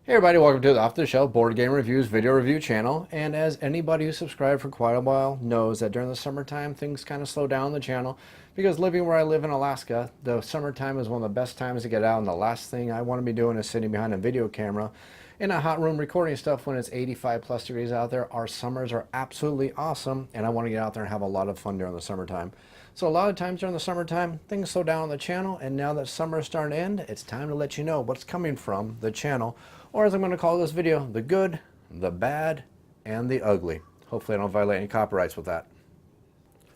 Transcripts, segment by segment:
Hey everybody, welcome to the Off the Shelf Board Game Reviews video review channel. And as anybody who subscribed for quite a while knows, that during the summertime things kind of slow down on the channel, because living where I live in Alaska, the summertime is one of the best times to get out, and the last thing I want to be doing is sitting behind a video camera in a hot room recording stuff when it's 85 plus degrees out there. Our summers are absolutely awesome, and I want to get out there and have a lot of fun during the summertime. So a lot of times during the summertime, things slow down on the channel, and now that summer is starting to end, it's time to let you know what's coming from the channel, or as I'm going to call this video, the good, the bad, and the ugly. Hopefully I don't violate any copyrights with that.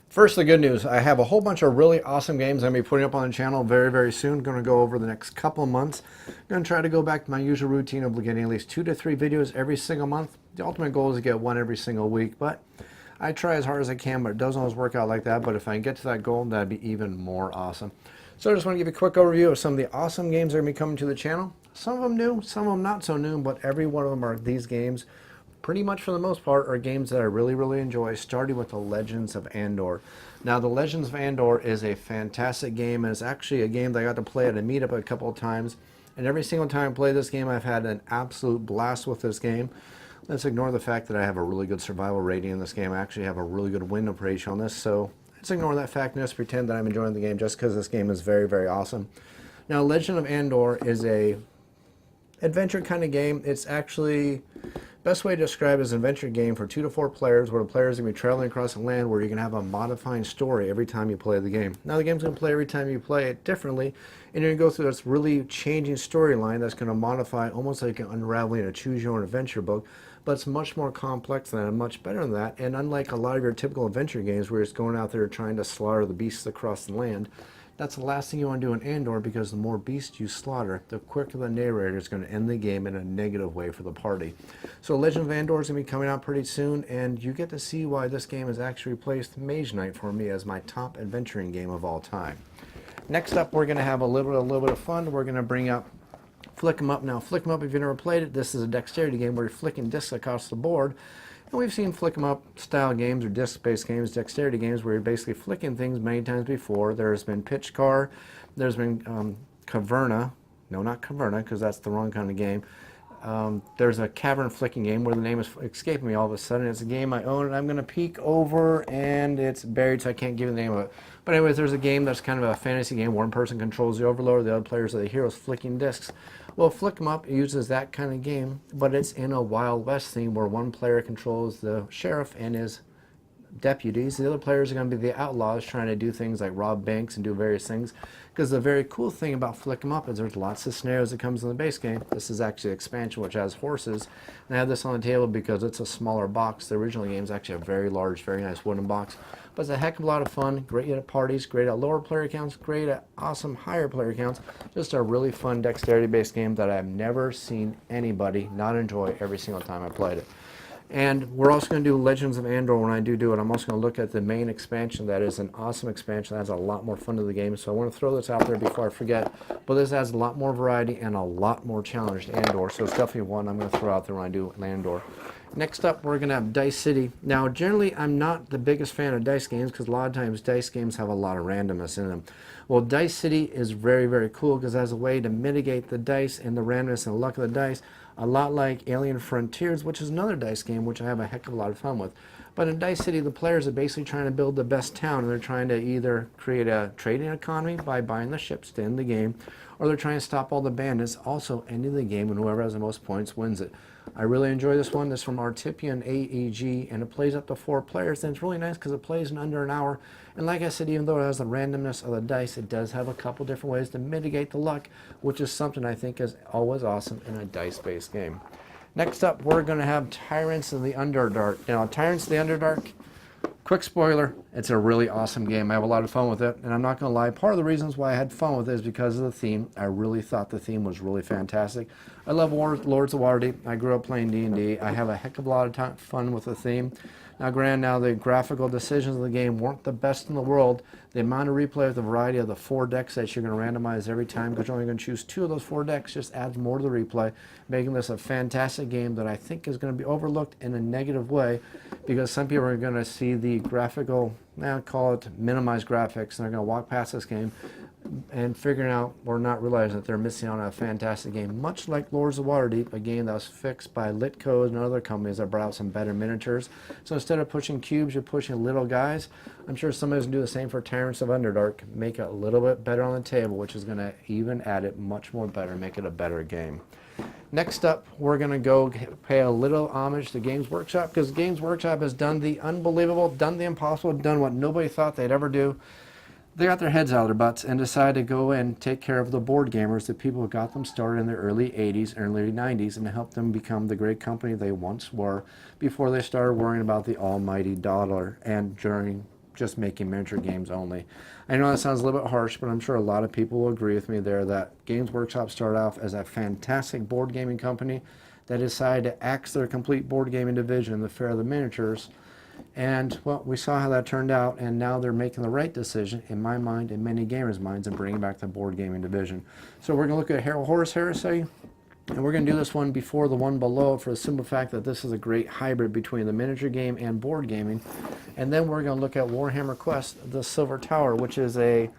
First, the good news. I have a whole bunch of really awesome games I'm going to be putting up on the channel very, very soon. Going to go over the next couple of months. Going to try to go back to my usual routine of getting at least 2 to 3 videos every single month. The ultimate goal is to get one every single week, but I try as hard as I can, but it doesn't always work out like that. But if I can get to that goal, that'd be even more awesome. So I just want to give you a quick overview of some of the awesome games that are going to be coming to the channel. Some of them new, some of them not so new, but every one of them are these games. Pretty much for the most part are games that I really, really enjoy, starting with the Legends of Andor. Now, the Legends of Andor is a fantastic game, and it's actually a game that I got to play at a meetup a couple of times. And every single time I play this game, I've had an absolute blast with this game. Let's ignore the fact that I have a really good survival rating in this game. I actually have a really good win-up ratio on this, so let's ignore that fact and just pretend that I'm enjoying the game just because this game is very, very awesome. Now, Legend of Andor is a adventure kind of game. It's actually, best way to describe it is an adventure game for 2 to 4 players, where the players are going to be traveling across the land, where you can have a modifying story every time you play the game. Now, the game's going to play every time you play it differently, and you're going to go through this really changing storyline that's going to modify almost like an unraveling a choose your own adventure book, but it's much more complex than that and much better than that. And unlike a lot of your typical adventure games where it's going out there trying to slaughter the beasts across the land, that's the last thing you want to do in Andor, because the more beasts you slaughter, the quicker the narrator is going to end the game in a negative way for the party. So Legend of Andor is going to be coming out pretty soon, and you get to see why this game has actually replaced Mage Knight for me as my top adventuring game of all time. Next up, we're going to have a little bit of fun. We're going to bring up Flick 'em Up. Now, Flick 'em Up, if you've never played it, this is a dexterity game where you're flicking discs across the board. And we've seen Flick 'em Up style games or disc-based games, dexterity games, where you're basically flicking things many times before. There's been Pitch Car, there's been Caverna. No, not Caverna, because that's the wrong kind of game. There's a cavern flicking game where the name is escaping me all of a sudden. It's a game I own, and I'm going to peek over, and it's buried, so I can't give you the name of it. But anyways, there's a game that's kind of a fantasy game. One person controls the overlord, the other players are the heroes flicking discs. Well, Flick 'em Up uses that kind of game, but it's in a Wild West theme where one player controls the sheriff and his deputies. The other players are going to be the outlaws trying to do things like rob banks and do various things. Because the very cool thing about Flick 'em Up is there's lots of scenarios that comes in the base game. This is actually an expansion which has horses. And I have this on the table because it's a smaller box. The original game is actually a very large, very nice wooden box. But it's a heck of a lot of fun. Great at parties, great at lower player counts, great at awesome higher player counts. Just a really fun dexterity-based game that I've never seen anybody not enjoy every single time I played it. And we're also going to do Legends of Andor when I do it. I'm also going to look at the main expansion. That is an awesome expansion that adds a lot more fun to the game. So I want to throw this out there before I forget. But this adds a lot more variety and a lot more challenge to Andor. So it's definitely one I'm going to throw out there when I do Andor. Next up, we're going to have Dice City. Now, generally, I'm not the biggest fan of dice games because a lot of times dice games have a lot of randomness in them. Well, Dice City is very, very cool because as a way to mitigate the dice and the randomness and the luck of the dice, a lot like Alien Frontiers, which is another dice game which I have a heck of a lot of fun with. But in Dice City, the players are basically trying to build the best town, and they're trying to either create a trading economy by buying the ships to end the game, or they're trying to stop all the bandits, also ending the game, and whoever has the most points wins it. I really enjoy this one. This is from Artipian AEG, and it plays up to 4 players, and it's really nice because it plays in under an hour. And like I said, even though it has the randomness of the dice, it does have a couple different ways to mitigate the luck, which is something I think is always awesome in a dice-based game. Next up, we're going to have Tyrants of the Underdark. Now, Tyrants of the Underdark, quick spoiler, it's a really awesome game. I have a lot of fun with it, and I'm not going to lie, part of the reasons why I had fun with it is because of the theme. I really thought the theme was really fantastic. I love Lords of Waterdeep. I grew up playing D&D. I have a heck of a lot of fun with the theme. Now, granted, the graphical decisions of the game weren't the best in the world. The amount of replay with the variety of the 4 decks that you're going to randomize every time, because you're only going to choose 2 of those 4 decks, just adds more to the replay, making this a fantastic game that I think is going to be overlooked in a negative way, because some people are going to see the graphical, now call it minimized graphics, and they're going to walk past this game. and figuring out or not realizing that they're missing out on a fantastic game, much like Lords of Waterdeep, a game that was fixed by Litcode and other companies that brought out some better miniatures. So instead of pushing cubes, you're pushing little guys. I'm sure somebody's going to do the same for Tyrants of Underdark, make it a little bit better on the table, which is going to even add it much more better, make it a better game. Next up, we're going to go pay a little homage to Games Workshop, because Games Workshop has done the unbelievable, done the impossible, done what nobody thought they'd ever do. They got their heads out of their butts and decided to go and take care of the board gamers, the people who got them started in the early 80s, early 90s, and help them become the great company they once were before they started worrying about the almighty dollar and during just making miniature games only. I know that sounds a little bit harsh, but I'm sure a lot of people will agree with me there that Games Workshop started off as a fantastic board gaming company that decided to axe their complete board gaming division in the Fair of the Miniatures. And, well, we saw how that turned out, and now they're making the right decision, in my mind, in many gamers' minds, and bringing back the board gaming division. So we're going to look at Horus Heresy, and we're going to do this one before the one below for the simple fact that this is a great hybrid between the miniature game and board gaming. And then we're going to look at Warhammer Quest, the Silver Tower, which is a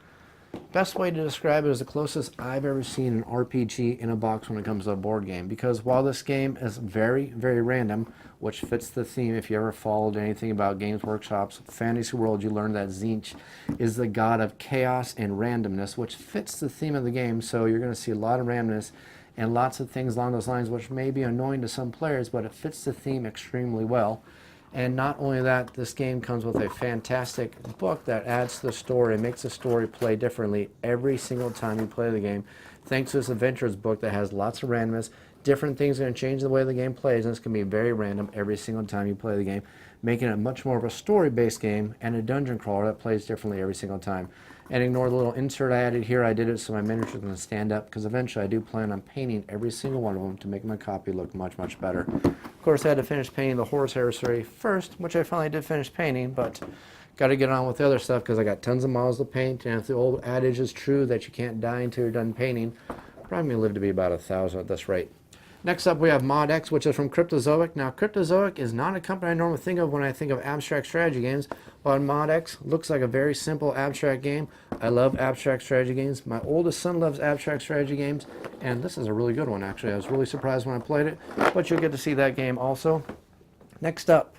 best way to describe it is the closest I've ever seen an RPG in a box when it comes to a board game. Because while this game is very, very random, which fits the theme, if you ever followed anything about Games Workshop's Fantasy World, you learned that Tzeentch is the god of chaos and randomness, which fits the theme of the game. So you're going to see a lot of randomness and lots of things along those lines, which may be annoying to some players, but it fits the theme extremely well. And not only that, this game comes with a fantastic book that adds to the story and makes the story play differently every single time you play the game. Thanks to this adventures book that has lots of randomness, different things are going to change the way the game plays, and it's going to be very random every single time you play the game, making it much more of a story-based game and a dungeon crawler that plays differently every single time. And ignore the little insert I added here. I did it so my miniatures are going to stand up, because eventually I do plan on painting every single one of them to make my copy look much, much better. Of course, I had to finish painting the Horus Heresy first, which I finally did finish painting, but got to get on with the other stuff because I got tons of models to paint, and if the old adage is true that you can't die until you're done painting, probably going to live to be about 1,000 at this rate. Next up, we have ModX, which is from Cryptozoic. Now, Cryptozoic is not a company I normally think of when I think of abstract strategy games, but ModX looks like a very simple abstract game. I love abstract strategy games. My oldest son loves abstract strategy games, and this is a really good one, actually. I was really surprised when I played it, but you'll get to see that game also. Next up,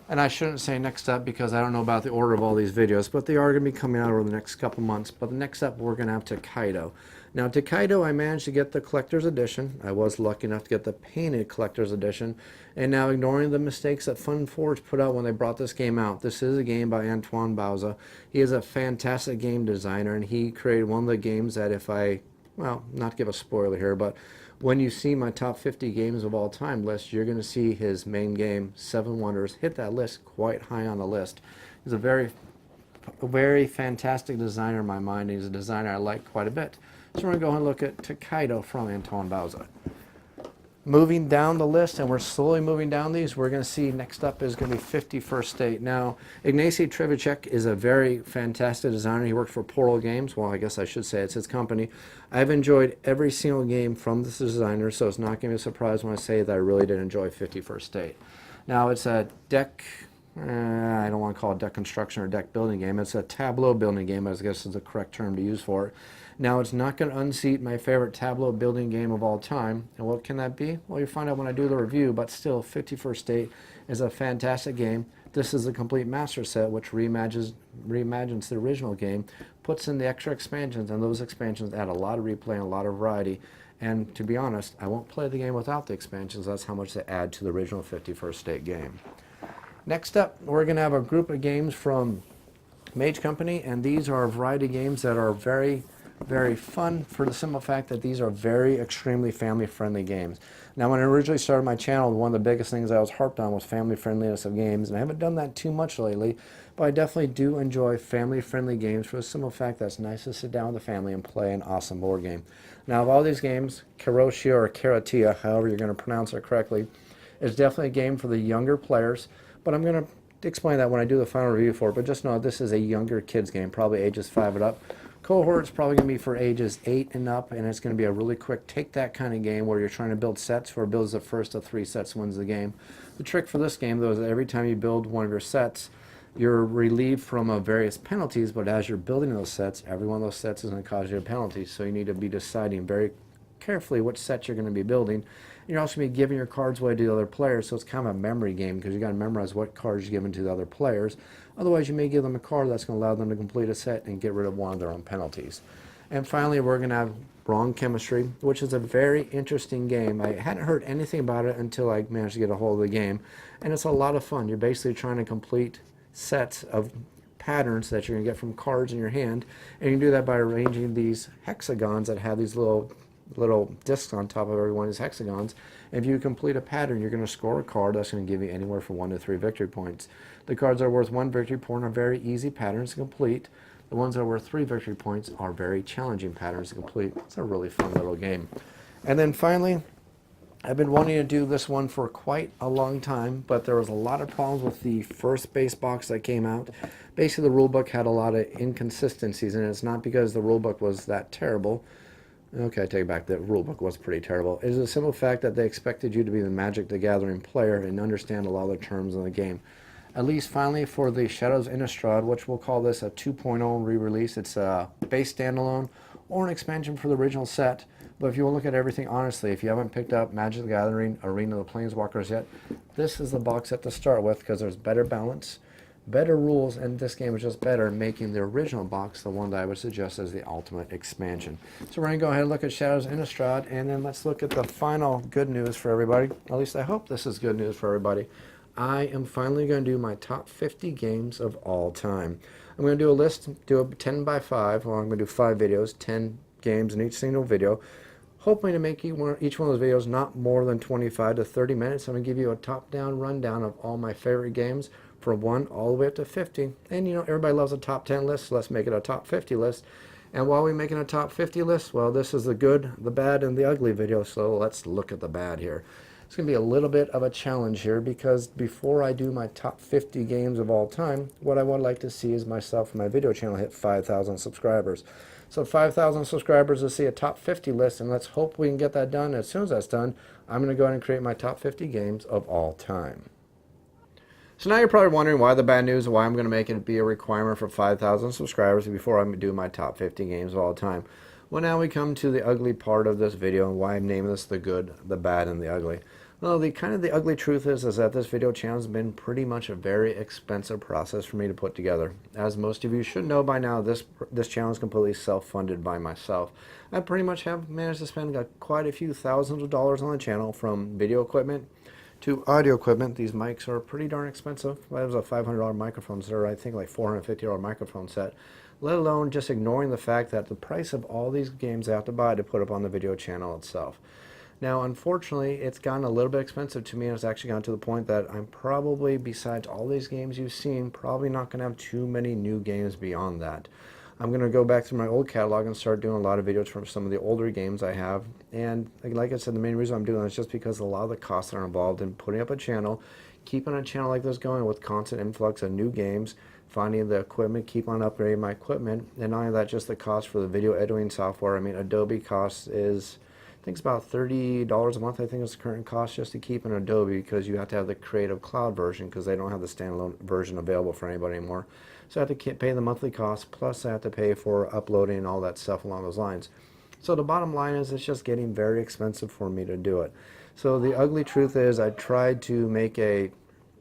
and I shouldn't say next up because I don't know about the order of all these videos, but they are going to be coming out over the next couple months. But the next up, we're going to have Tokaido. Now, Tokaido, I managed to get the collector's edition. I was lucky enough to get the painted collector's edition. And now, ignoring the mistakes that FunForge put out when they brought this game out, this is a game by Antoine Bauza. He is a fantastic game designer, and he created one of the games that if I, well, not to give a spoiler here, but when you see my top 50 games of all time list, you're going to see his main game, Seven Wonders, hit that list quite high on the list. He's a very fantastic designer in my mind. He's a designer I like quite a bit. So we're going to go and look at Tokaido from Antoine Bauza. Moving down the list, and we're slowly moving down these, we're going to see next up is going to be 51st State. Now, Ignacy Trzewiczek is a very fantastic designer. He worked for Portal Games. Well, I guess I should say it's his company. I've enjoyed every single game from this designer, so it's not going to be a surprise when I say that I really did enjoy 51st State. Now, it's a deck, I don't want to call it deck construction or deck building game. It's a tableau building game, I guess is the correct term to use for it. Now, it's not going to unseat my favorite tableau building game of all time. And what can that be? Well, you'll find out when I do the review, but still, 51st State is a fantastic game. This is a complete master set, which reimagines the original game, puts in the extra expansions, and those expansions add a lot of replay and a lot of variety. And to be honest, I won't play the game without the expansions. That's how much they add to the original 51st State game. Next up, we're going to have a group of games from Mage Company, and these are a variety of games that are very fun for the simple fact that these are very extremely family-friendly games. Now, when I originally started my channel, one of the biggest things I was harped on was family-friendliness of games, and I haven't done that too much lately, but I definitely do enjoy family-friendly games for the simple fact that it's nice to sit down with the family and play an awesome board game. Now, of all these games, Karoshia or Karatia, however you're going to pronounce it correctly, is definitely a game for the younger players, but I'm going to explain that when I do the final review for it, but just know this is a younger kids game, probably ages 5 and up. Cohort's probably going to be for ages 8 and up, and it's going to be a really quick take-that kind of game where you're trying to build sets. For builds the first of 3 sets wins the game. The trick for this game, though, is that every time you build one of your sets, you're relieved from various penalties, but as you're building those sets, every one of those sets is going to cause you a penalty. So you need to be deciding very carefully which set you're going to be building. And you're also going to be giving your cards away to the other players, so it's kind of a memory game because you got to memorize what cards you're giving to the other players. Otherwise, you may give them a card that's going to allow them to complete a set and get rid of one of their own penalties. And finally, we're going to have Wrong Chemistry, which is a very interesting game. I hadn't heard anything about it until I managed to get a hold of the game, and it's a lot of fun. You're basically trying to complete sets of patterns that you're going to get from cards in your hand, and you can do that by arranging these hexagons that have these little discs on top of every one of these hexagons. If you complete a pattern, you're going to score a card that's going to give you anywhere from 1 to 3 victory points. The cards that are worth 1 victory point are very easy patterns to complete. The ones that are worth 3 victory points are very challenging patterns to complete. It's a really fun little game. And then finally, I've been wanting to do this one for quite a long time, but there was a lot of problems with the first base box that came out. Basically, the rulebook had a lot of inconsistencies, and it's not because the rulebook was that terrible. Okay, I take it back. The rulebook was pretty terrible. It is a simple fact that they expected you to be the Magic the Gathering player and understand a lot of the terms in the game. At least finally for the Shadows Innistrad, which we'll call this a 2.0 re-release. It's a base standalone or an expansion for the original set. But if you will look at everything honestly, if you haven't picked up Magic the Gathering Arena of the Planeswalkers yet, this is the box set to start with because there's better balance, better rules, and this game is just better, making the original box the one that I would suggest as the ultimate expansion. So we're going to go ahead and look at Shadows Innistrad, and then let's look at the final good news for everybody. At least I hope this is good news for everybody. I am finally going to do my top 50 games of all time. I'm going to do a list, do a 10 by 5, or I'm going to do 5 videos, 10 games in each single video, hoping to make each one of those videos not more than 25 to 30 minutes. I'm going to give you a top-down rundown of all my favorite games from 1 all the way up to 50. And you know, everybody loves a top 10 list, so let's make it a top 50 list. And while we're making a top 50 list, well, this is the good, the bad, and the ugly video, so let's look at the bad here. It's going to be a little bit of a challenge here because before I do my top 50 games of all time, what I would like to see is myself and my video channel hit 5,000 subscribers. So 5,000 subscribers to see a top 50 list, and let's hope we can get that done. As soon as that's done, I'm going to go ahead and create my top 50 games of all time. So now you're probably wondering why the bad news, why I'm going to make it be a requirement for 5,000 subscribers before I do my top 50 games of all time. Well, now we come to the ugly part of this video and why I'm naming this the good, the bad, and the ugly. Well, the ugly truth is that this video channel has been pretty much a very expensive process for me to put together. As most of you should know by now, this channel is completely self-funded by myself. I pretty much have managed to spend quite a few thousands of dollars on the channel, from video equipment to audio equipment. These mics are pretty darn expensive. That was a $500 microphone set, or I think like $450 microphone set, let alone just ignoring the fact that the price of all these games I have to buy to put up on the video channel itself. Now, unfortunately, it's gotten a little bit expensive to me, and it's actually gotten to the point that I'm probably, besides all these games you've seen, probably not going to have too many new games beyond that. I'm going to go back through my old catalog and start doing a lot of videos from some of the older games I have. And like I said, the main reason I'm doing that is just because a lot of the costs that are involved in putting up a channel, keeping a channel like this going with constant influx of new games, finding the equipment, keep on upgrading my equipment, and not only that, just the cost for the video editing software. I mean, Adobe cost is, I think it's about $30 a month, I think is the current cost just to keep an Adobe, because you have to have the Creative Cloud version because they don't have the standalone version available for anybody anymore. So I have to pay the monthly cost, plus I have to pay for uploading and all that stuff along those lines. So the bottom line is it's just getting very expensive for me to do it. So the ugly truth is I tried to make an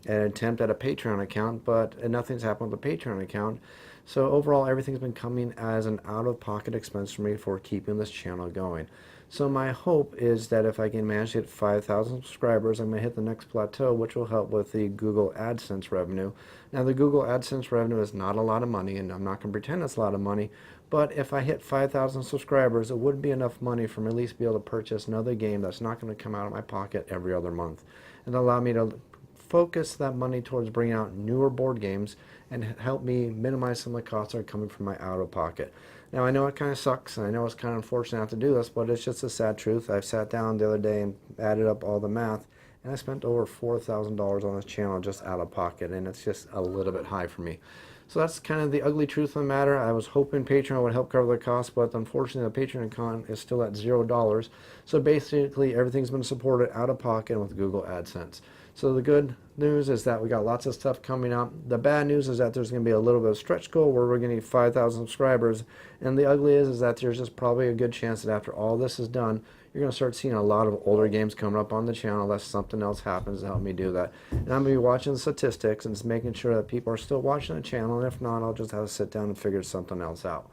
attempt at a Patreon account, but nothing's happened with the Patreon account. So overall, everything's been coming as an out-of-pocket expense for me for keeping this channel going. So my hope is that if I can manage to hit 5,000 subscribers, I'm going to hit the next plateau, which will help with the Google AdSense revenue. Now, the Google AdSense revenue is not a lot of money, and I'm not going to pretend it's a lot of money, but if I hit 5,000 subscribers, it would be enough money for me to at least be able to purchase another game that's not going to come out of my pocket every other month, and allow me to focus that money towards bringing out newer board games and help me minimize some of the costs that are coming from my out-of-pocket. Now, I know it kind of sucks, and I know it's kind of unfortunate to have to do this, but it's just a sad truth. I've sat down the other day and added up all the math, and I spent over $4,000 on this channel just out of pocket, and it's just a little bit high for me. So that's kind of the ugly truth of the matter. I was hoping Patreon would help cover the cost, but unfortunately the Patreon account is still at $0. So basically everything's been supported out of pocket with Google AdSense. So the good news is that we got lots of stuff coming up. The bad news is that there's going to be a little bit of stretch goal where we're going to need 5,000 subscribers. And the ugly is that there's just probably a good chance that after all this is done, you're going to start seeing a lot of older games coming up on the channel unless something else happens to help me do that. And I'm going to be watching the statistics and just making sure that people are still watching the channel. And if not, I'll just have to sit down and figure something else out.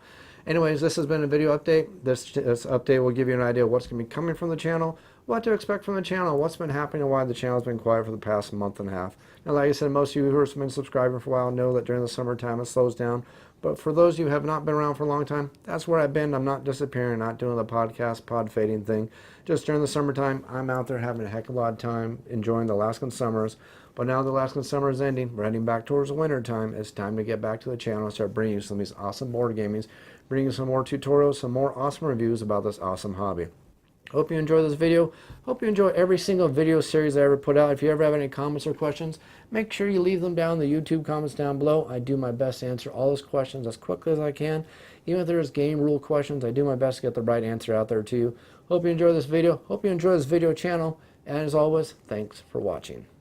Anyways, this has been a video update. This update will give you an idea of what's going to be coming from the channel, what to expect from the channel, what's been happening, and why the channel's been quiet for the past month and a half. Now, like I said, most of you who have been subscribing for a while know that during the summertime it slows down. But for those of you who have not been around for a long time, that's where I've been. I'm not disappearing, not doing the podcast, pod fading thing. Just during the summertime, I'm out there having a heck of a lot of time, enjoying the Alaskan summers. But now the Alaskan summer is ending, we're heading back towards the winter time. It's time to get back to the channel and start bringing you some of these awesome board gamings, bringing you some more tutorials, some more awesome reviews about this awesome hobby. Hope you enjoy this video. Hope you enjoy every single video series I ever put out. If you ever have any comments or questions, make sure you leave them down in the YouTube comments down below. I do my best to answer all those questions as quickly as I can. Even if there's game rule questions, I do my best to get the right answer out there to you. Hope you enjoy this video. Hope you enjoy this video channel. And as always, thanks for watching.